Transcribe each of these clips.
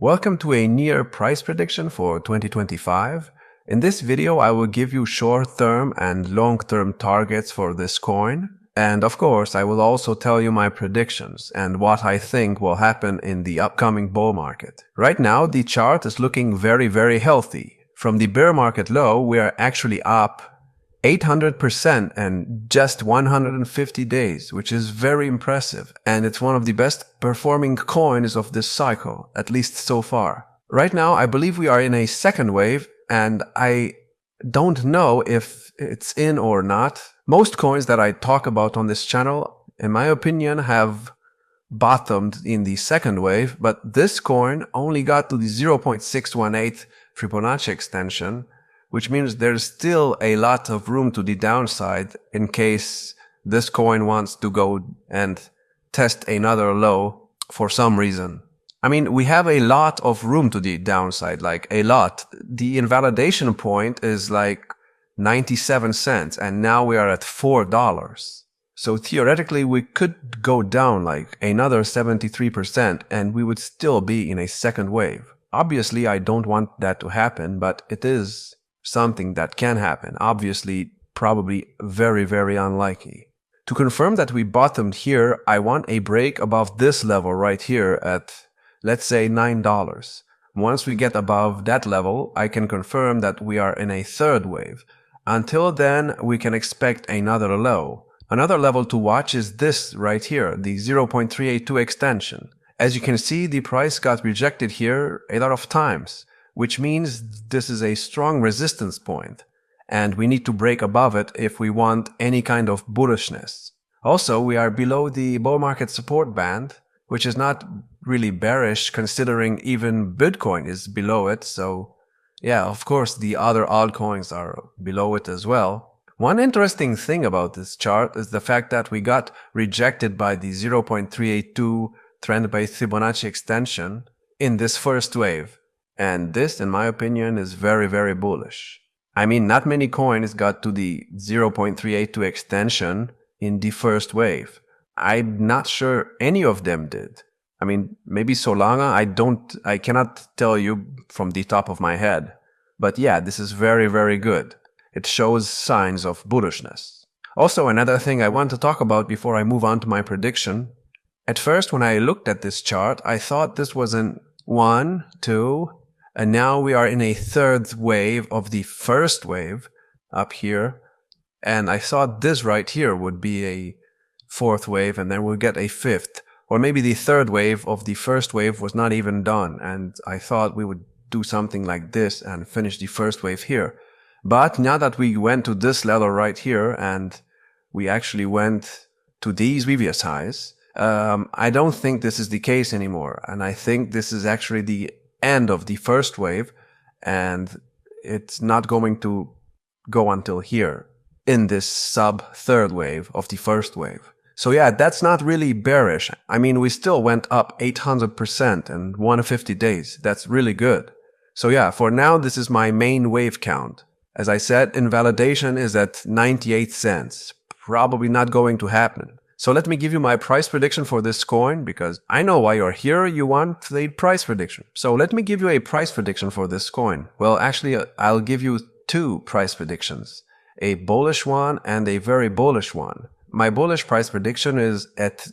Welcome to a near price prediction for 2025. In this video, I will give you short-term and long-term targets for this coin. And of course, I will also tell you my predictions and what I think will happen in the upcoming bull market. Right now, the chart is looking very healthy. From the bear market low, we are actually up 800% in just 150 days, which is very impressive, and it's one of the best performing coins of this cycle, at least so far. Right now, I believe we are in a second wave, and I don't know if it's in or not. Most coins that I talk about on this channel, in my opinion, have bottomed in the second wave, but this coin only got to the 0.618 Fibonacci extension, which means there's still a lot of room to the downside in case this coin wants to go and test another low for some reason. I mean, we have a lot of room to the downside, like a lot. The invalidation point is like 97 cents, and now we are at $4. So theoretically, we could go down like another 73%, and we would still be in a second wave. Obviously, I don't want that to happen, but it is something that can happen. Obviously, probably very unlikely. To confirm that we bottomed here, I want a break above this level right here at, let's say, $9. Once we get above that level, I can confirm that we are in a third wave. Until then, we can expect another low. Another level to watch is this right here, the 0.382 extension. As you can see, the price got rejected here a lot of times, which means this is a strong resistance point, and we need to break above it if we want any kind of bullishness. Also, we are below the bull market support band, which is not really bearish considering even Bitcoin is below it, so yeah, of course the other altcoins are below it as well. One interesting thing about this chart is the fact that we got rejected by the 0.382 trend-based Fibonacci extension in this first wave. And this, in my opinion, is very bullish. I mean, not many coins got to the 0.382 extension in the first wave. I'm not sure any of them did. I mean, maybe Solana, I cannot tell you from the top of my head. But yeah, this is very good. It shows signs of bullishness. Also, another thing I want to talk about before I move on to my prediction. At first, when I looked at this chart, I thought this was an 1, 2, and now we are in a third wave of the first wave up here. And I thought this right here would be a fourth wave, and then we'll get a fifth. Or maybe the third wave of the first wave was not even done, and I thought we would do something like this and finish the first wave here. But now that we went to this level right here, and we actually went to these previous highs, I don't think this is the case anymore. And I think this is actually the end of the first wave, and it's not going to go until here in this sub-third wave of the first wave. So yeah, that's not really bearish. I mean, we still went up 800% in 150 days. That's really good. So yeah, for now, this is my main wave count. As I said, invalidation is at 98 cents. Probably not going to happen. So let me give you my price prediction for this coin, because I know why you're here. You want the price prediction. So let me give you a price prediction for this coin. Well, actually, I'll give you two price predictions. A bullish one and a very bullish one. My bullish price prediction is at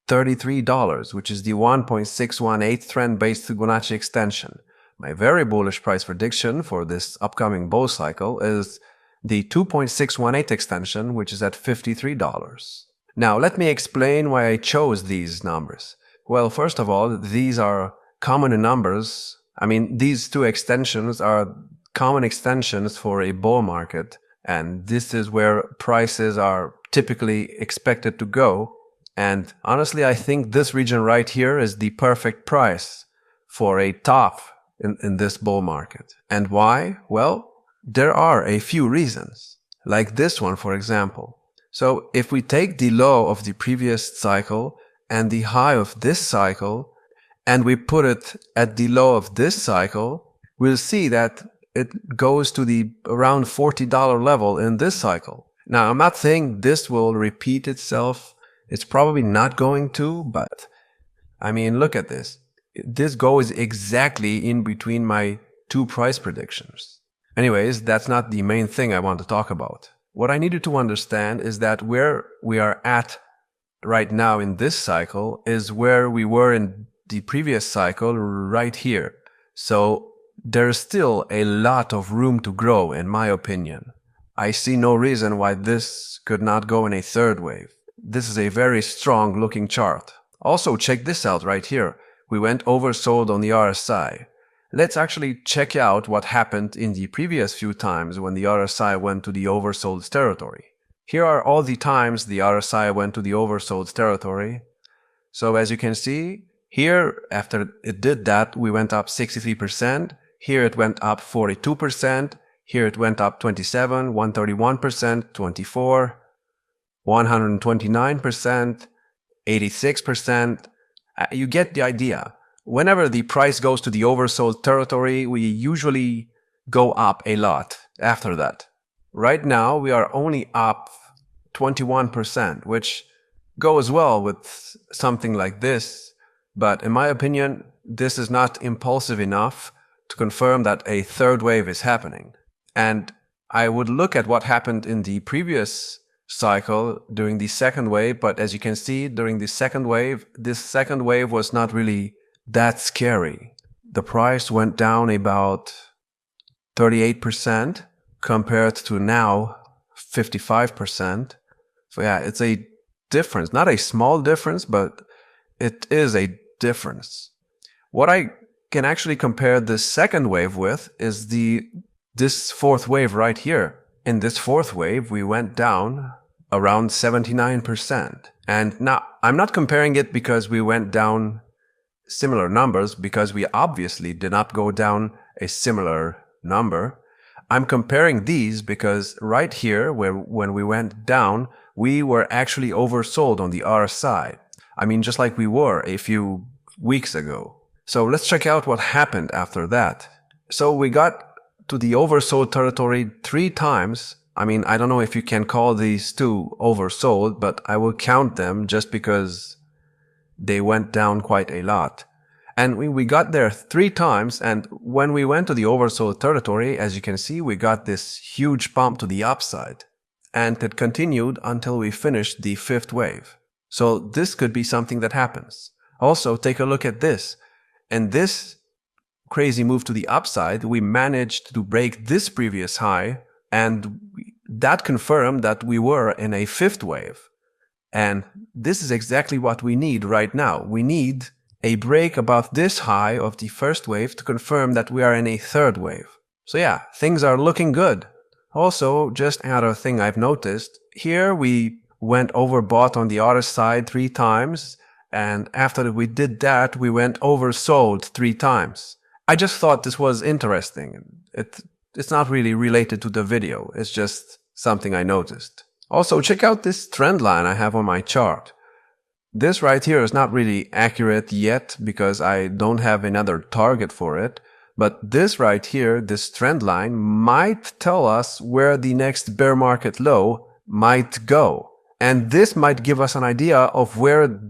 $33, which is the 1.618 trend-based Fibonacci extension. My very bullish price prediction for this upcoming bull cycle is the 2.618 extension, which is at $53. Now, let me explain why I chose these numbers. Well, first of all, these are common numbers. I mean, these two extensions are common extensions for a bull market, and this is where prices are typically expected to go. And honestly, I think this region right here is the perfect price for a top in this bull market. And why? Well, there are a few reasons, like this one, for example. So if we take the low of the previous cycle and the high of this cycle, and we put it at the low of this cycle, we'll see that it goes to the around $40 level in this cycle. Now, I'm not saying this will repeat itself. It's probably not going to, but I mean, look at this. this goes exactly in between my two price predictions. Anyways, that's not the main thing I want to talk about. What I needed to understand is that where we are at right now in this cycle is where we were in the previous cycle right here. So there's still a lot of room to grow, in my opinion. I see no reason why this could not go in a third wave. This is a very strong looking chart. Also, check this out right here. We went oversold on the RSI. Let's actually check out what happened in the previous few times when the RSI went to the oversold territory. Here are all the times the RSI went to the oversold territory. So as you can see, here after it did that, we went up 63%. Here it went up 42%. Here it went up 27, 131%, 24, 129%, 86%. You get the idea. Whenever the price goes to the oversold territory, we usually go up a lot after that. Right now, we are only up 21%, which goes well with something like this. But in my opinion, this is not impulsive enough to confirm that a third wave is happening. And I would look at what happened in the previous cycle during the second wave, but as you can see, during the second wave, this second wave was not really that scary. The price went down about 38% compared to now 55%. So yeah, it's a difference, not a small difference, but it is a difference. What I can actually compare this second wave with is this fourth wave right here. In this fourth wave, we went down around 79%. And now I'm not comparing it because we went down similar numbers, because we obviously did not go down a similar number. I'm comparing these because right here, when we went down, we were actually oversold on the RSI. I mean, just like we were a few weeks ago. So let's check out what happened after that. So we got to the oversold territory 3 times. I mean, I don't know if you can call these two oversold, but I will count them just because they went down quite a lot. And we got there 3 times, and when we went to the oversold territory, as you can see, we got this huge pump to the upside. And it continued until we finished the 5th wave. So this could be something that happens. Also, take a look at this. And this crazy move to the upside, we managed to break this previous high, and that confirmed that we were in a 5th wave. And this is exactly what we need right now. We need a break above this high of the 1st wave to confirm that we are in a 3rd wave. So yeah, things are looking good. Also, just another thing I've noticed, here we went overbought on the other side 3 times, and after we did that, we went oversold 3 times. I just thought this was interesting. It's not really related to the video, it's just something I noticed. Also, check out this trend line I have on my chart. This right here is not really accurate yet because I don't have another target for it. But this right here, this trend line, might tell us where the next bear market low might go. And this might give us an idea of where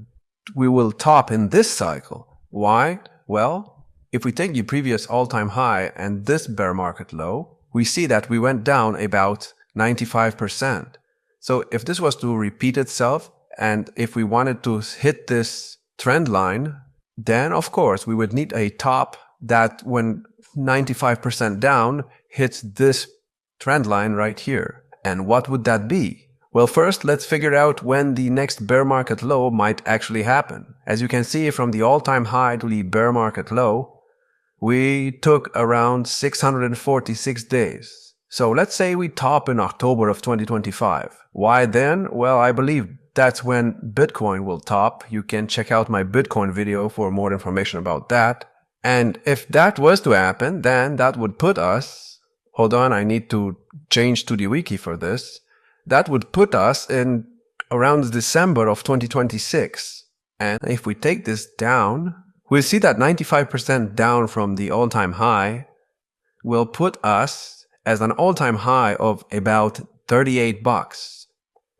we will top in this cycle. Why? Well, if we take the previous all-time high and this bear market low, we see that we went down about 95%. So if this was to repeat itself, and if we wanted to hit this trend line, then of course we would need a top that when 95% down hits this trend line right here. And what would that be? Well, first let's figure out when the next bear market low might actually happen. As you can see from the all-time high to the bear market low, we took around 646 days. So let's say we top in October of 2025. Why then? Well, I believe that's when Bitcoin will top. You can check out my Bitcoin video for more information about that. And if that was to happen, then that would put us, hold on, I need to change to the wiki for this. That would put us in around December of 2026. And if we take this down, we'll see that 95% down from the all-time high will put us as an all-time high of about $38.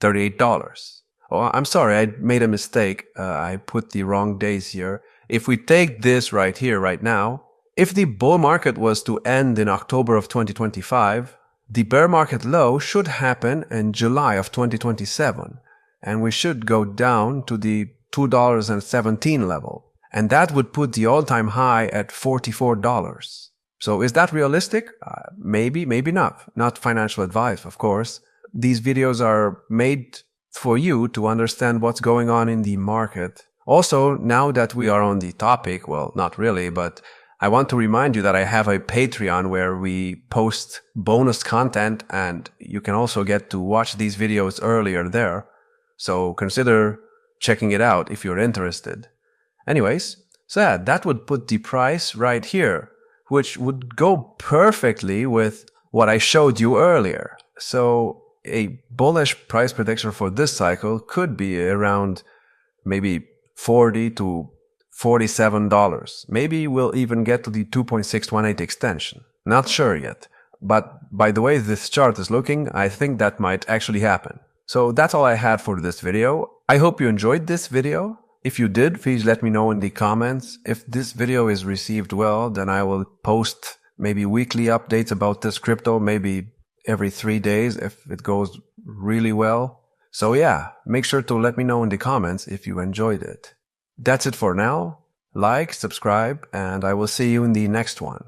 $38. Oh, I'm sorry, I made a mistake. I put the wrong days here. if we take this right here, right now, if the bull market was to end in October of 2025, the bear market low should happen in July of 2027, and we should go down to the $2.17 level. And that would put the all-time high at $44. So is that realistic? Maybe, maybe not. Not financial advice, of course. These videos are made for you to understand what's going on in the market. Also, now that we are on the topic, well, not really, but I want to remind you that I have a Patreon where we post bonus content, and you can also get to watch these videos earlier there. So consider checking it out if you're interested. Anyways, so yeah, that would put the price right here, which would go perfectly with what I showed you earlier. So a bullish price prediction for this cycle could be around maybe $40 to $47. Maybe we'll even get to the 2.618 extension. Not sure yet. But by the way this chart is looking, I think that might actually happen. So that's all I had for this video. I hope you enjoyed this video. If you did, please let me know in the comments. If this video is received well, then I will post maybe weekly updates about this crypto, maybe every 3 days if it goes really well. So yeah, make sure to let me know in the comments if you enjoyed it. That's it for now. Like, subscribe, and I will see you in the next one.